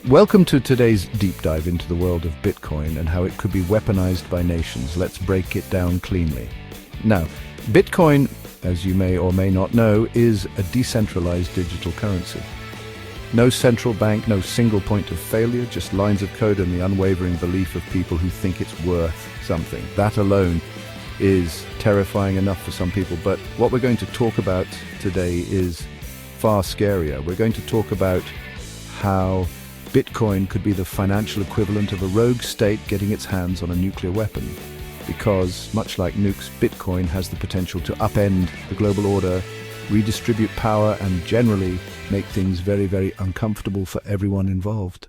Welcome to today's deep dive into the world of Bitcoin and how it could be weaponized by nations. Let's break it down cleanly. Now, Bitcoin, as you may or may not know, is a decentralized digital currency. No central bank, no single point of failure, just lines of code and the unwavering belief of people who think it's worth something. That alone is terrifying enough for some people, but what we're going to talk about today is far scarier. We're going to talk about how Bitcoin could be the financial equivalent of a rogue state getting its hands on a nuclear weapon. Because, much like nukes, Bitcoin has the potential to upend the global order, redistribute power, and generally make things very, very uncomfortable for everyone involved.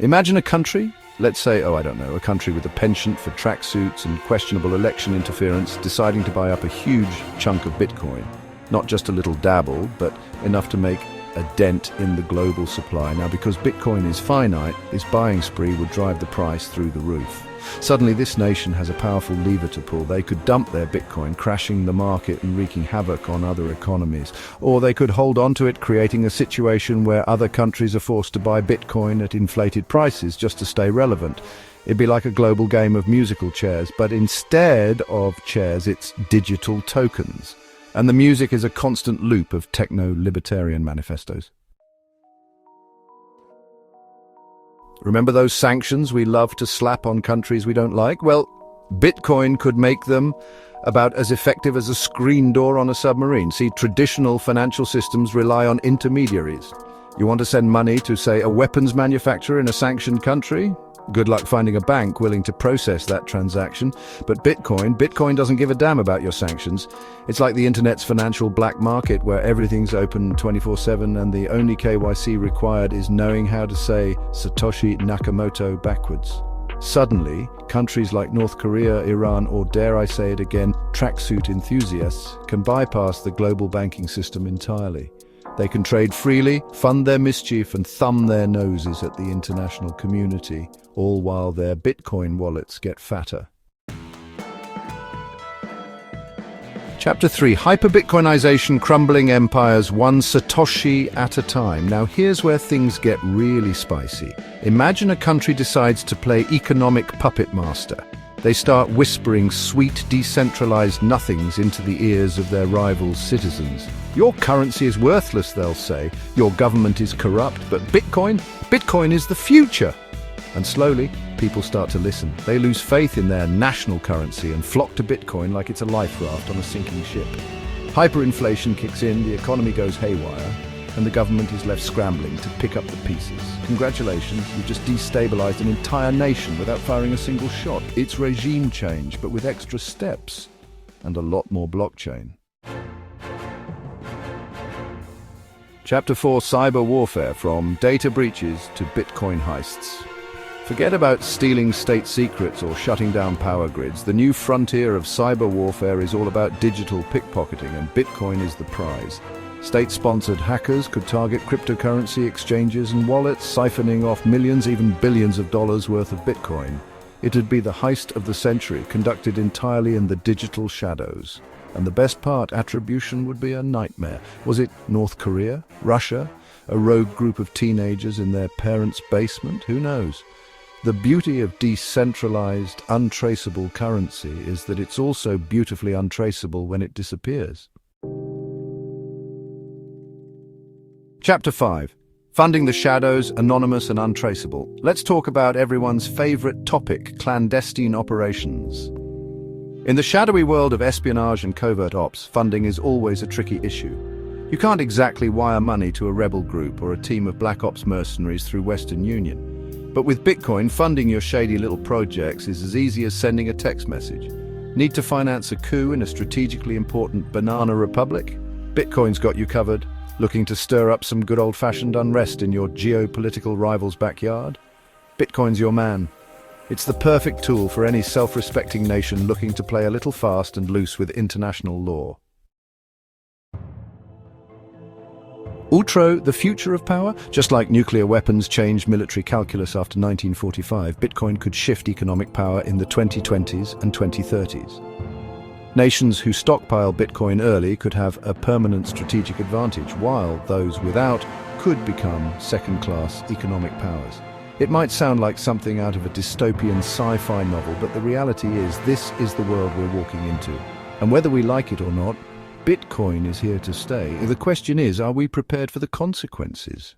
Imagine a country, let's say, a country with a penchant for tracksuits and questionable election interference, deciding to buy up a huge chunk of Bitcoin. Not just a little dabble, but enough to make a dent in the global supply. Now, because Bitcoin is finite, this buying spree would drive the price through the roof. Suddenly, this nation has a powerful lever to pull. They could dump their Bitcoin, crashing the market and wreaking havoc on other economies. Or they could hold on to it, creating a situation where other countries are forced to buy Bitcoin at inflated prices just to stay relevant. It'd be like a global game of musical chairs, but instead of chairs, it's digital tokens. And the music is a constant loop of techno-libertarian manifestos. Remember those sanctions we love to slap on countries we don't like? Well, Bitcoin could make them about as effective as a screen door on a submarine. See, traditional financial systems rely on intermediaries. You want to send money to, say, a weapons manufacturer in a sanctioned country? Good luck finding a bank willing to process that transaction. But Bitcoin doesn't give a damn about your sanctions. It's like the internet's financial black market where everything's open 24/7 and the only KYC required is knowing how to say Satoshi Nakamoto backwards. Suddenly, countries like North Korea, Iran, or dare I say it again, tracksuit enthusiasts can bypass the global banking system entirely. They can trade freely, fund their mischief, and thumb their noses at the international community, all while their Bitcoin wallets get fatter. Chapter 3. Hyper-Bitcoinization, crumbling empires, one Satoshi at a time. Now here's where things get really spicy. Imagine a country decides to play economic puppet master. They start whispering sweet, decentralized nothings into the ears of their rivals' citizens. Your currency is worthless, they'll say. Your government is corrupt, but Bitcoin is the future. And slowly, people start to listen. They lose faith in their national currency and flock to Bitcoin like it's a life raft on a sinking ship. Hyperinflation kicks in, the economy goes haywire, and the government is left scrambling to pick up the pieces. Congratulations, you've just destabilized an entire nation without firing a single shot. It's regime change, but with extra steps and a lot more blockchain. Chapter 4. Cyber warfare, from data breaches to Bitcoin heists. Forget about stealing state secrets or shutting down power grids. The new frontier of cyber warfare is all about digital pickpocketing, and Bitcoin is the prize. State-sponsored hackers could target cryptocurrency exchanges and wallets, siphoning off millions, even billions of dollars worth of Bitcoin. It'd be the heist of the century, conducted entirely in the digital shadows. And the best part, attribution would be a nightmare. Was it North Korea? Russia? A rogue group of teenagers in their parents' basement? Who knows? The beauty of decentralized, untraceable currency is that it's also beautifully untraceable when it disappears. Chapter 5. Funding the shadows, anonymous and untraceable. Let's talk about everyone's favorite topic, clandestine operations. In the shadowy world of espionage and covert ops, funding is always a tricky issue. You can't exactly wire money to a rebel group or a team of black ops mercenaries through Western Union. But with Bitcoin, funding your shady little projects is as easy as sending a text message. Need to finance a coup in a strategically important banana republic? Bitcoin's got you covered. Looking to stir up some good old-fashioned unrest in your geopolitical rival's backyard? Bitcoin's your man. It's the perfect tool for any self-respecting nation looking to play a little fast and loose with international law. Outro, the future of power? Just like nuclear weapons changed military calculus after 1945, Bitcoin could shift economic power in the 2020s and 2030s. Nations who stockpile Bitcoin early could have a permanent strategic advantage, while those without could become second-class economic powers. It might sound like something out of a dystopian sci-fi novel, but the reality is this is the world we're walking into. And whether we like it or not, Bitcoin is here to stay. The question is, are we prepared for the consequences?